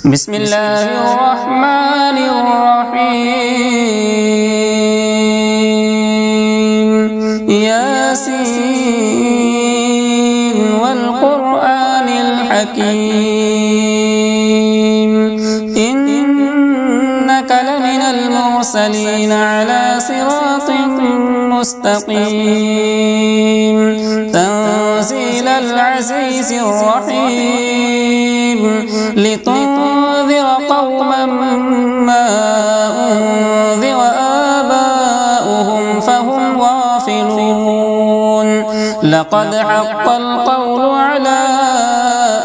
بسم الله الرحمن الرحيم ياسين والقرآن الحكيم إنك لمن المرسلين على صراط مستقيم تنزيل العزيز الرحيم لتنذر قوما ما أنذر آباؤهم فهم غافلون لقد حق القول على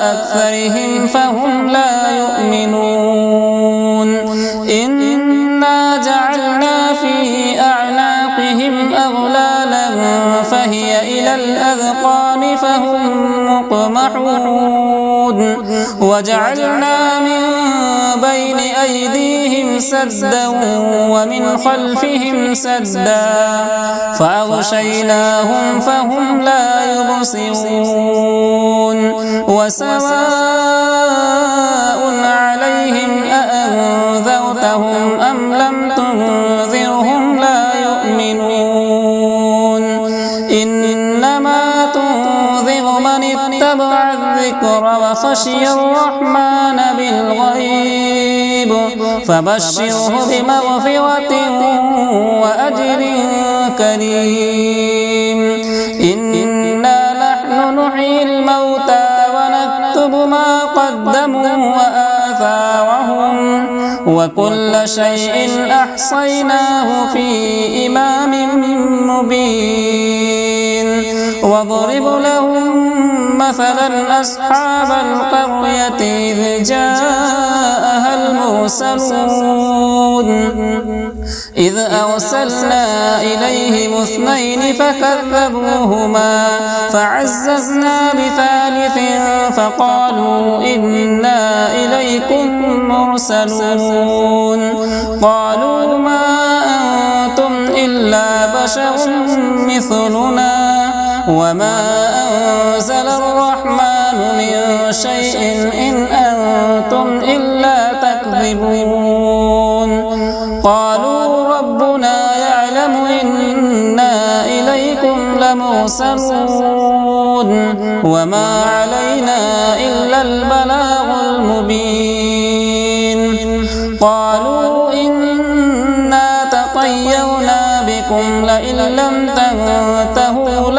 أكثرهم فهم لا يؤمنون إنا جعلنا في أعناقهم أغلالا فهي إلى الأذقان فهم مقمحون وجعلنا من بين أيديهم سدا ومن خلفهم سدا فأغشيناهم فهم لا يبصرون وسواء عليهم أأنذرتهم أم لم تنذرهم لا يؤمنون إنما تنذر من اتبع الذكر وخشي الرحمن بالغيب فبشره بمغفرة وأجر كريم إنا نحن نحيي الموتى ونكتب ما قدموا وآثارهم وكل شيء أحصيناه في إمام مبين واضرب لهم مثلا أصحاب القرية إذ جاءها المرسلون إذ أرسلنا إليهم اثنين فكذبوهما فعززنا بثالث فقالوا إنا إليكم مرسلون قالوا ما أنتم إلا بشر مثلنا وما أنزل الرحمن من شيء إن أنتم إلا تكذبون قالوا ربنا يعلم إنا إليكم لمرسلون وما علينا إلا البلاغ المبين قالوا إنا تطيرنا بكم لئن لم تنتهوا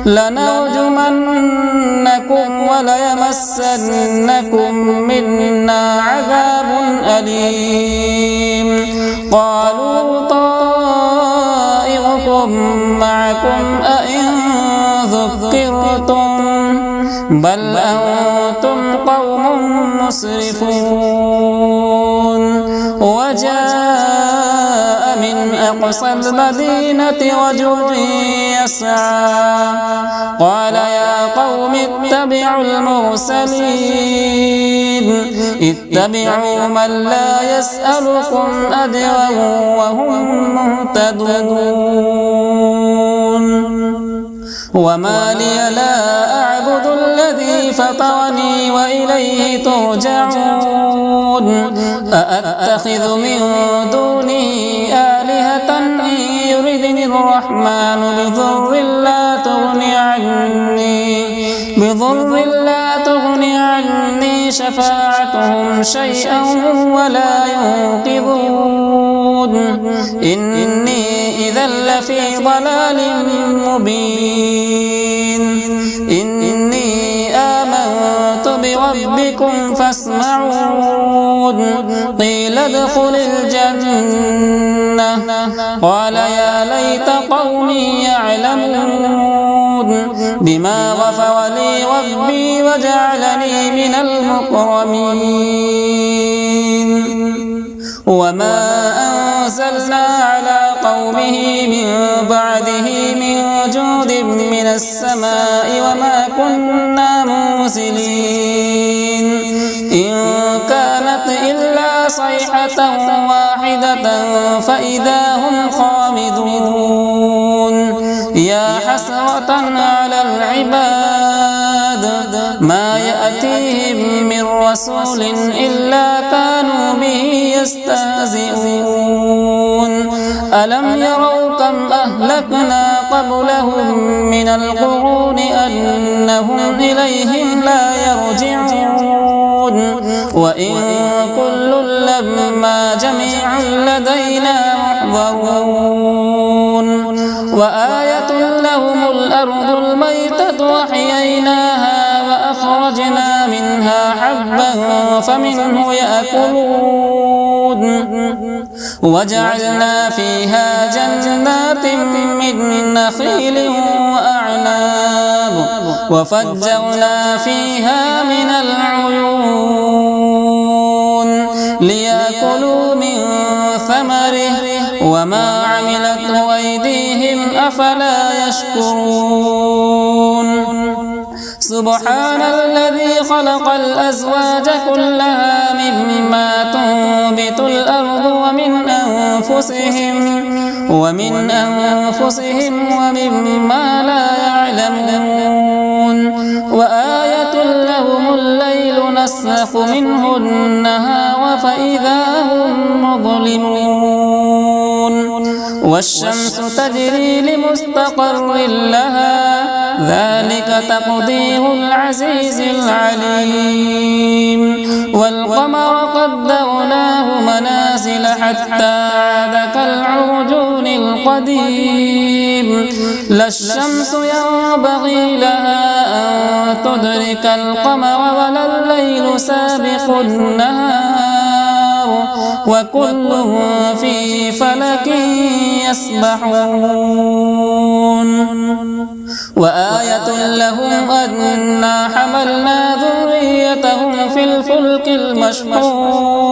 لنرجمنكم وليمسنكم منا عذاب أليم قالوا طائركم معكم أئن ذكرتم بل أنتم قوم مسرفون وجاء من أقصى المدينة رجل يسعى قال يا قوم اتبعوا المرسلين اتبعوا من لا يسألكم أجرا وهم مهتدون وما لي لا أعبد الذي فطرني وإليه ترجعون أأتخذ من دونه آلهة إن يردني الرحمن بضر لا تغني عني شفاعتهم شيئا ولا ينقذون إني إذا لفي ضلال مبين إني آمنت بربكم فاسمعون قيل ادخل الجنة قال يا ليت قومي يعلمون بما غفر لي ربي وجعلني من المكرمين وما أنزلنا على قومه من بعده من جود من السماء وما كنا منزلين إن كانت إلا صيحة واحدة فإذا هم خامدون يا حسرة على العباد ما يأتيهم من رسول إلا كانوا به يستهزئون ألم يروا كم أهلكنا قبلهم من القرون أنهم إليهم لا يرجعون وإن كل لما جميع لدينا محضرون وآية لهم الأرض الميتة وأحييناها وأخرجنا منها حبا فمنه يأكلون وجعلنا فيها جنات من نخيل وأعناب وفجرنا فيها من العيون ليأكلوا من ثمره وما عملته أيديهم أفلا يشكرون سبحان الذي خلق الأزواج كلها مما تنبت الأرض ومن أنفسهم ومما لا يعلمون وآية لهم الليل نسلخ منه النهار فإذا هم مظلمون والشمس تجري لمستقر لها ذلك تقدير العزيز العليم والقمر قدرناه منازل حتى عاد كالعرجون القديم لا الشمس ينبغي لها أن تدرك القمر ولا الليل سابق النهار وكل في فلك يسبحون وآية لهم أنا حملنا ذريتهم في الفلك المشحون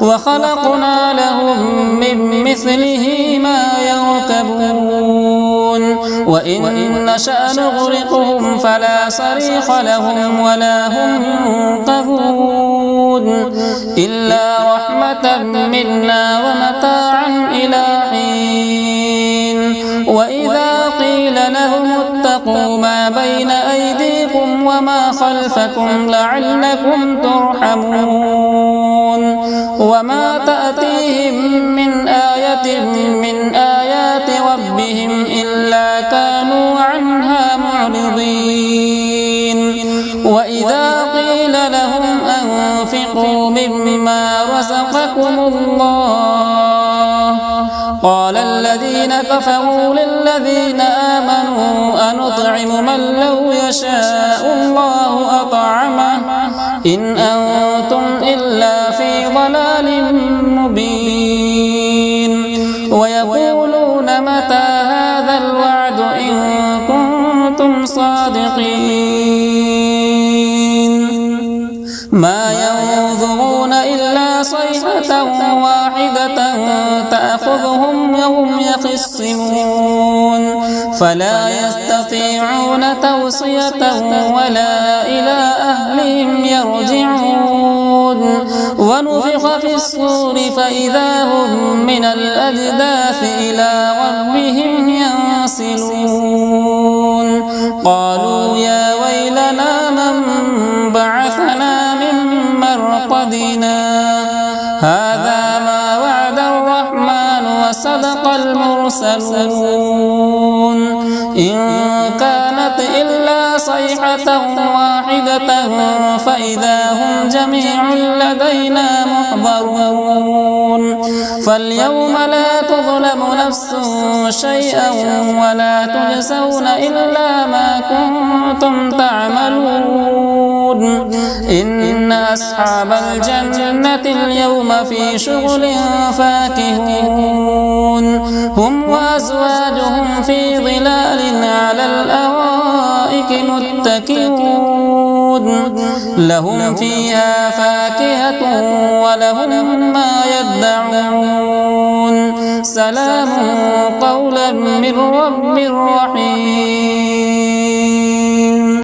وخلقنا لهم من مثله ما يركبون وإن نشأ نغرقهم فلا صريخ لهم ولا هم ينقذون إلا رحمة منا ومتاعا إلى حين وإذا قيل لهم اتقوا ما بين أيديكم وما خلفكم لعلكم ترحمون وما تأتيهم من آية من آيات ربهم إلا كانوا عنها معرضين وإذا قيل لهم أنفقوا مما رزقكم الله قال الذين كفروا للذين آمنوا أنطعم من لو يشاء الله أطعمه إن أنتم إلا في ضلال مبين ويقولون متى هذا الوعد إن كنتم صادقين ما ينظرون إلا صيحة واحدة تأخذهم وهم يخصمون فلا يستطيعون توصية ولا إلى أهلهم يرجعون ونفخ في الصور فإذا هم من الأجداث إلى ربهم ينسلون قالوا يا ويلنا من بعثنا من مرقدنا هذا ما وعد الرحمن وصدق المرسلون إن كانت إلا صيحة واحدة فإذا هم جميع لدينا محضرون فاليوم لا تظلم نفس شيئا ولا تجزون إلا ما كنتم تعملون إن أصحاب الجنة اليوم في شغل فاكهون هم وأزواجهم في ظلال على الأرائك متكئون لهم فيها فاكهة ولهم ما يدعون سلام قولا من رب رحيم